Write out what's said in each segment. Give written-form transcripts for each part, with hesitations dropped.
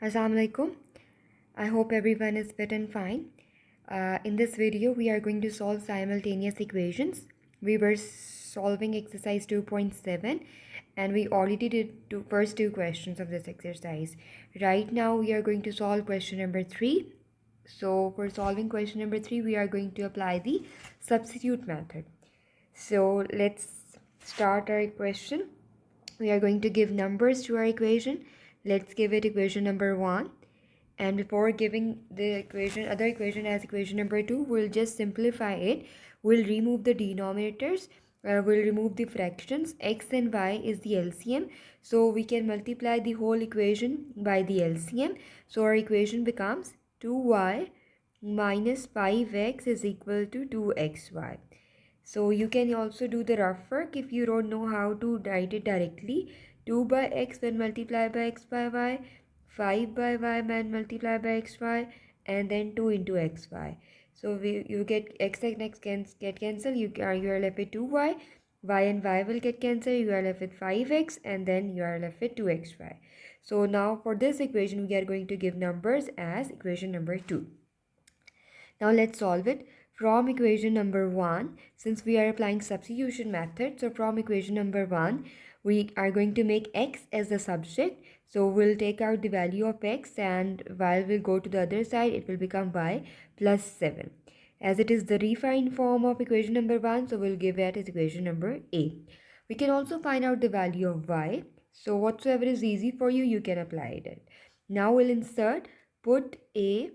Assalamu alaikum. I hope everyone is fit and fine. In this video, we are going to solve simultaneous equations. We were solving exercise 2.7 and we already did first two questions of this exercise. Right now, we are going to solve question number 3. So for solving question number 3, we are going to apply the substitute method. So let's start our equation. We are going to give numbers to our equation. Let's give it equation number 1. And before giving the other equation as equation number 2, we'll just simplify it. We'll remove the denominators. We'll remove the fractions. X and y is the LCM. So we can multiply the whole equation by the LCM. So our equation becomes 2y minus 5x is equal to 2xy. So you can also do the rough work if you don't know how to write it directly. 2 by x when multiplied by x by y, 5 by y when multiplied by xy, and then 2 into xy. So you get x and x can get cancelled. You are left with 2y. Y and y will get cancelled. You are left with 5x, and then you are left with 2xy. So now for this equation, we are going to give numbers as equation number 2. Now let's solve it. From equation number 1, since we are applying substitution method, so from equation number 1, we are going to make x as the subject. So we'll take out the value of x, and while we go to the other side, it will become y plus 7. As it is the refined form of equation number 1, so we'll give that as equation number A. We can also find out the value of y. So whatsoever is easy for you, you can apply it. Now we'll put A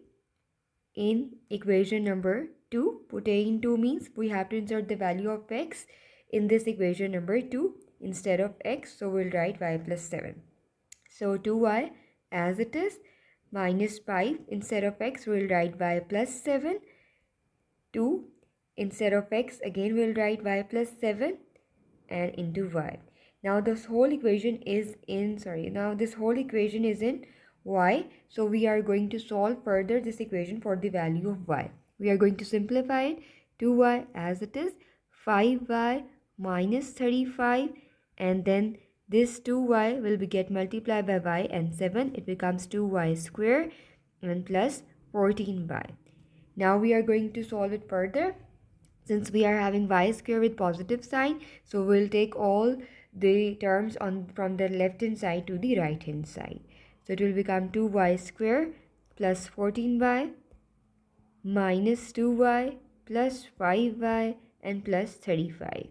in equation number 2. Put a in 2 means we have to insert the value of x in this equation number 2 instead of x. So we'll write y plus 7. So 2y as it is minus 5 instead of x we'll write y plus 7. 2 instead of x again we'll write y plus 7 and into y. Now this whole equation is in y. So we are going to solve further this equation for the value of y. We are going to simplify it. 2y as it is, 5y minus 35, and then this 2y will get multiplied by y and 7. It becomes 2y square and plus 14y. Now we are going to solve it further. Since we are having y square with positive sign, so we'll take all the terms from the left hand side to the right hand side. So it will become 2y square plus 14y minus 2y plus 5y and plus 35.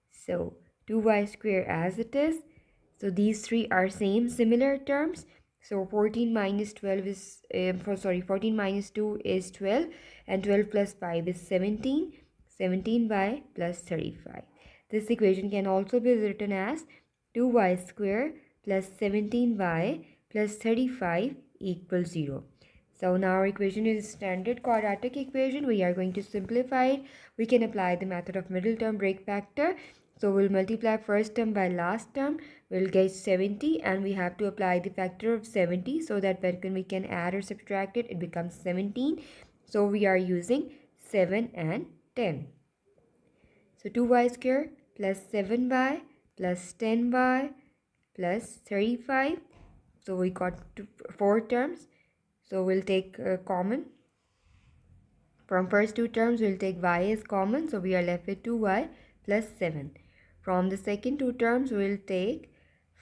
So 2y square as it is. So these three are similar terms. So 14 minus 12 is 14 minus 2 is 12, and 12 plus 5 is 17. 17y plus 35. This equation can also be written as 2y square plus 17y plus 35 equals 0. So now our equation is standard quadratic equation. We are going to simplify it. We can apply the method of middle term break factor. So we'll multiply first term by last term. We'll get 70, and we have to apply the factor of 70 so that when we can add or subtract it, it becomes 17. So we are using 7 and 10. So 2y square plus 7y plus 10y plus 35. So we got 4 terms. So we'll take common. From first two terms, we'll take y as common. So we are left with 2y plus 7. From the second two terms, we'll take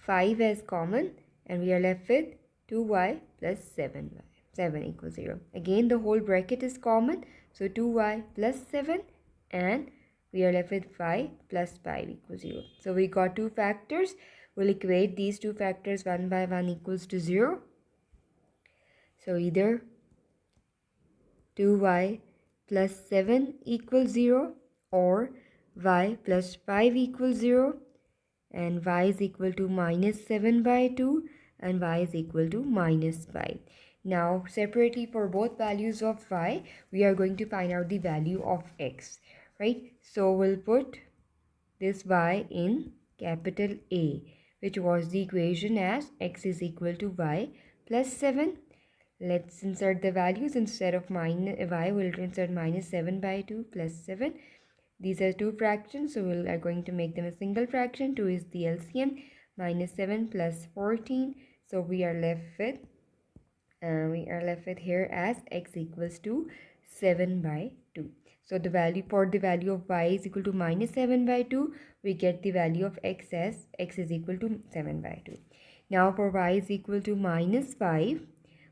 5 as common. And we are left with 2y plus 7y. 7 equals 0. Again, the whole bracket is common. So 2y plus 7, and we are left with 5 plus 5 equals 0. So we got two factors. We'll equate these two factors 1 by 1 equals to 0. So either 2y plus 7 equals 0 or y plus 5 equals 0, and y is equal to minus 7 by 2 and y is equal to minus 5. Now separately for both values of y, we are going to find out the value of x, right? So we'll put this y in capital A, which was the equation as x is equal to y plus 7. Let's insert the values. Instead of y, we'll insert minus 7 by 2 plus 7. These are two fractions, so we are going to make them a single fraction. 2 is the LCM. Minus 7 plus 14. So we are left with We are left with here as x equals to 7 by 2. So the value for the value of y is equal to minus 7 by 2, we get the value of x as x is equal to 7 by 2. Now for y is equal to minus 5,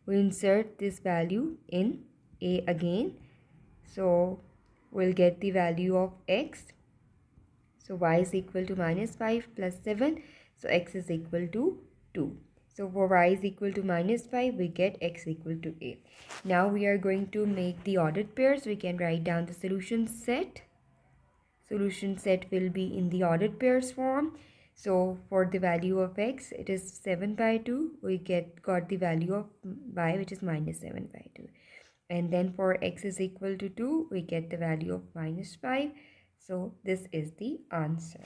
we insert this value in a again. So we'll get the value of x. So y is equal to minus 5 plus 7. So x is equal to 2. So for y is equal to minus 5, we get x equal to a. Now we are going to make the ordered pairs. We can write down the solution set. Solution set will be in the ordered pairs form. So for the value of x, it is 7 by 2. We got the value of y, which is minus 7 by 2. And then for x is equal to 2, we get the value of minus 5. So this is the answer.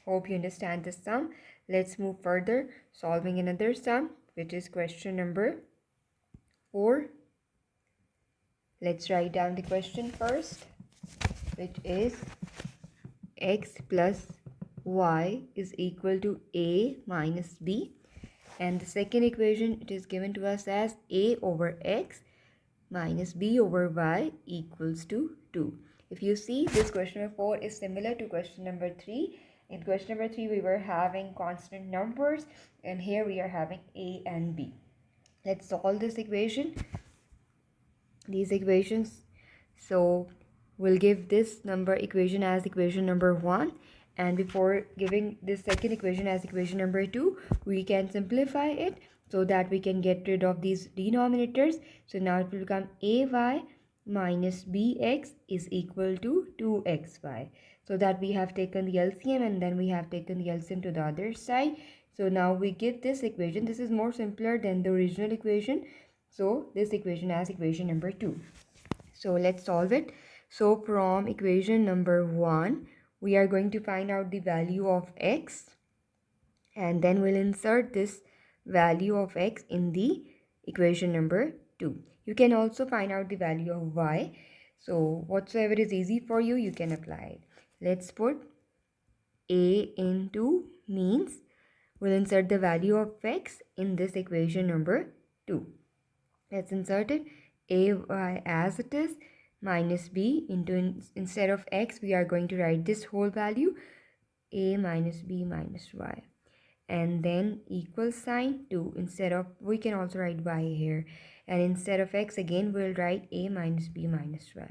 Hope you understand the sum. Let's move further, solving another sum, which is question number 4. Let's write down the question first, which is x plus y is equal to a minus b. And the second equation, it is given to us as a over x minus b over y equals to 2. If you see, this question number 4 is similar to question number 3. In question number 3, we were having constant numbers, and here we are having a and b. Let's solve this equation. These equations. So we'll give this number equation as equation number 1. And before giving this second equation as equation number 2, we can simplify it so that we can get rid of these denominators. So now it will become ay minus bx is equal to 2xy. So that we have taken the LCM and then we have taken the LCM to the other side. So now we get this equation. This is more simpler than the original equation. So this equation as equation number 2. So let's solve it. So from equation number 1, we are going to find out the value of x, and then we'll insert this value of x in the equation number 2. You can also find out the value of y. So whatsoever is easy for you, you can apply it. Let's put a into means we'll insert the value of x in this equation number 2. Let's insert it. Ay as it is minus b into, instead of x, we are going to write this whole value, a minus b minus y, and then equal sign 2. Instead of, we can also write y here, and instead of x again we'll write a minus b minus y.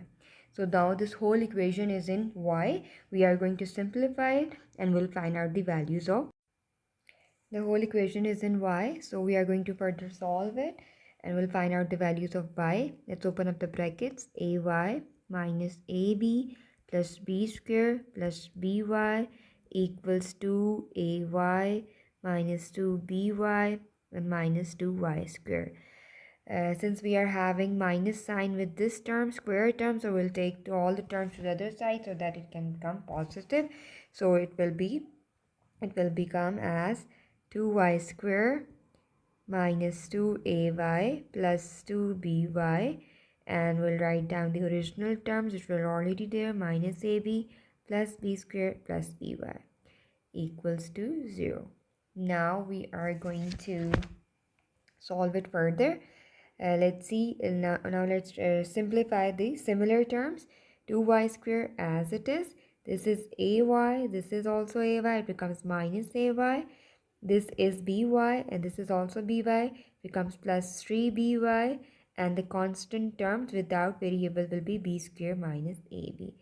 So now this whole equation is in y. We are going to simplify it and we'll find out the values of the whole equation is in y. So we are going to further solve it and we'll find out the values of y. Let's open up the brackets. Ay minus ab plus b square plus by equals to ay minus 2by and minus 2y square. Since we are having minus sign with this term, square term, so we'll take all the terms to the other side so that it can become positive. So it will become as 2y square minus 2ay plus 2by, and we'll write down the original terms which were already there, minus ab plus b square plus by equals to 0. Now we are going to solve it further. Let's see, now let's simplify the similar terms. 2y square as it is, this is ay, this is also ay, it becomes minus ay. This is by and this is also by, becomes plus 3by, and the constant terms without variable will be b square minus ab.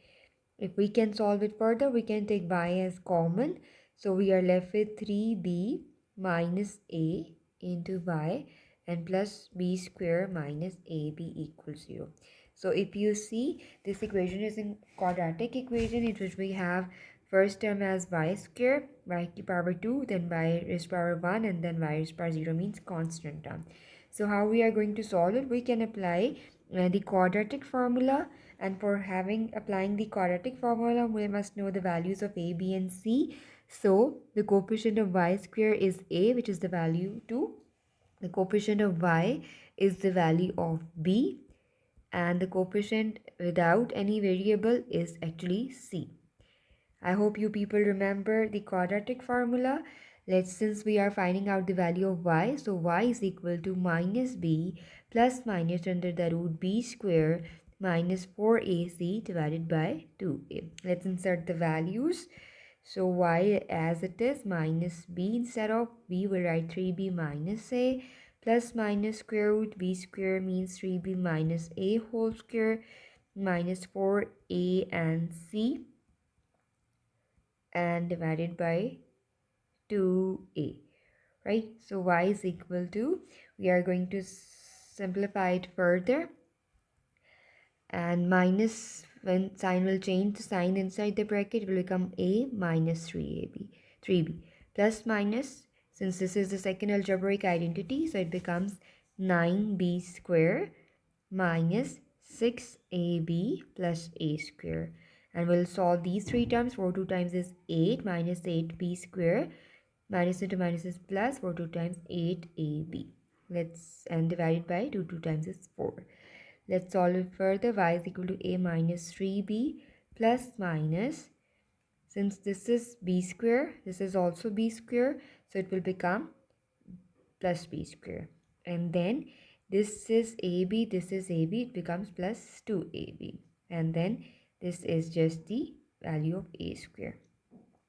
If we can solve it further, we can take by as common. So we are left with 3b minus a into y and plus b square minus ab equals 0. So if you see, this equation is in quadratic equation in which we have first term as y square, y to power 2, then y raised to power 1, and then y raised to power 0 means constant term. So how we are going to solve it? We can apply the quadratic formula, and for applying the quadratic formula, we must know the values of a, b, and c. So the coefficient of y square is a, which is the value 2. The coefficient of y is the value of b, and the coefficient without any variable is actually c. I hope you people remember the quadratic formula. Since we are finding out the value of y, so y is equal to minus b plus minus under the root b square minus 4ac divided by 2a. Let's insert the values. So y as it is minus b, instead of b we'll write 3b minus a plus minus square root b square means 3b minus a whole square minus 4a and c and divided by 2a, right? So y is equal to, we are going to simplify it further, and minus, when sign will change, the sign inside the bracket will become a minus 3b plus minus, since this is the second algebraic identity, so it becomes 9b square minus 6ab plus a square. And we'll solve these three terms. 4 2 times is 8 minus 8b square minus into minus is plus, 4 2 times 8ab. And divided by 2 2 times is 4. Let's solve it further. Y is equal to a minus 3b plus minus, since this is b square, this is also b square, so it will become plus b square. And then this is ab, this is ab, it becomes plus 2ab. And then this is just the value of a square.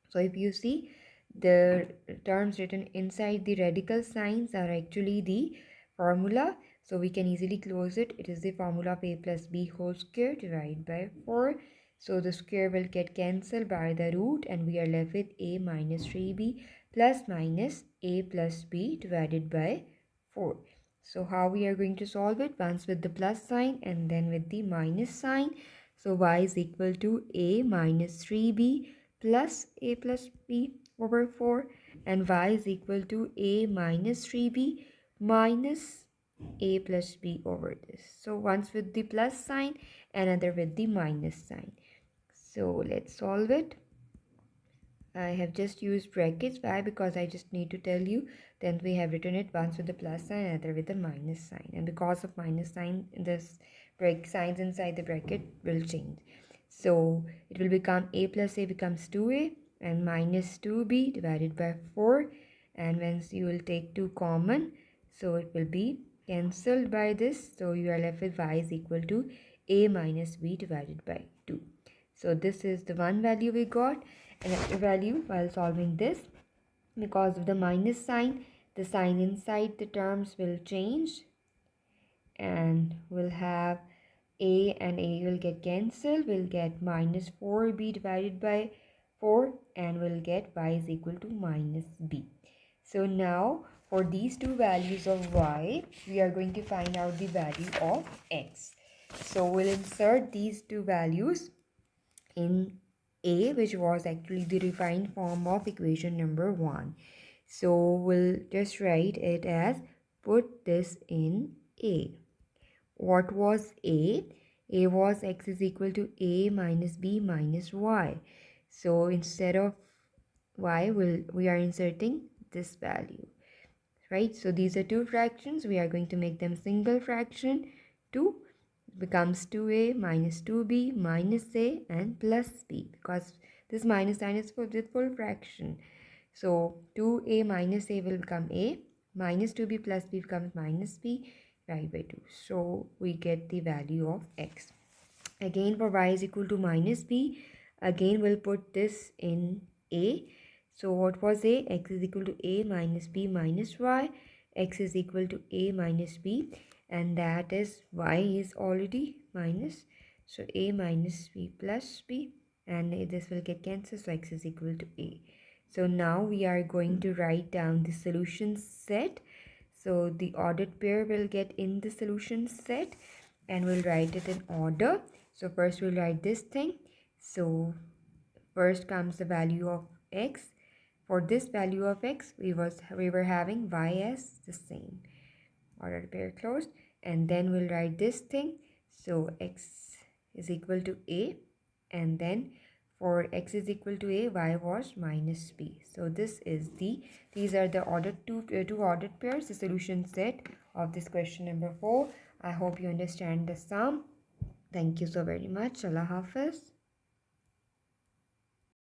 So if you see, the terms written inside the radical signs are actually the formula. So we can easily close it. It is the formula of a plus b whole square divided by 4. So the square will get cancelled by the root and we are left with a minus 3b plus minus a plus b divided by 4. So how we are going to solve it? Once with the plus sign and then with the minus sign. So y is equal to a minus 3b plus a plus b over 4, and y is equal to a minus 3b minus a plus b over this. So once with the plus sign, another with the minus sign. So let's solve it. I have just used brackets. Why? Because I just need to tell you. Then we have written it once with the plus sign, another with the minus sign. And because of minus sign, this break signs inside the bracket will change. So it will become a plus a becomes 2a and minus 2b divided by 4. And once you will take 2 common, so it will be cancelled by this. So you are left with y is equal to a minus b divided by 2. So this is the one value we got. Another value while solving this, because of the minus sign, the sign inside the terms will change and we'll have a and a will get cancelled. We'll get minus 4b divided by 4 and we'll get y is equal to minus b. So now for these two values of y, we are going to find out the value of x. So we'll insert these two values in a, which was actually the refined form of equation number 1. So we'll just write it as, put this in a. What was a? A was x is equal to a minus b minus y. So instead of y, we are inserting this value, right? So these are two fractions. We are going to make them single fraction. 2 becomes 2a minus 2b minus a and plus b, because this minus sign is for the full fraction. So 2a minus a will become a, minus 2b plus b becomes minus b, divided by 2. So we get the value of x. Again for y is equal to minus b, again we'll put this in a. So what was a? X is equal to a minus b minus y. X is equal to a minus b, and that is y is already minus. So a minus b plus b, and this will get cancelled. So x is equal to a. So now we are going to write down the solution set. So the ordered pair will get in the solution set and we'll write it in order. So first we'll write this thing. So first comes the value of x. For this value of x, we were having y as the same. Ordered pair closed. And then we'll write this thing. So x is equal to a. And then for x is equal to a, y was minus b. So these are the two ordered pairs, the solution set of this question number 4. I hope you understand the sum. Thank you so very much. Allah Hafiz.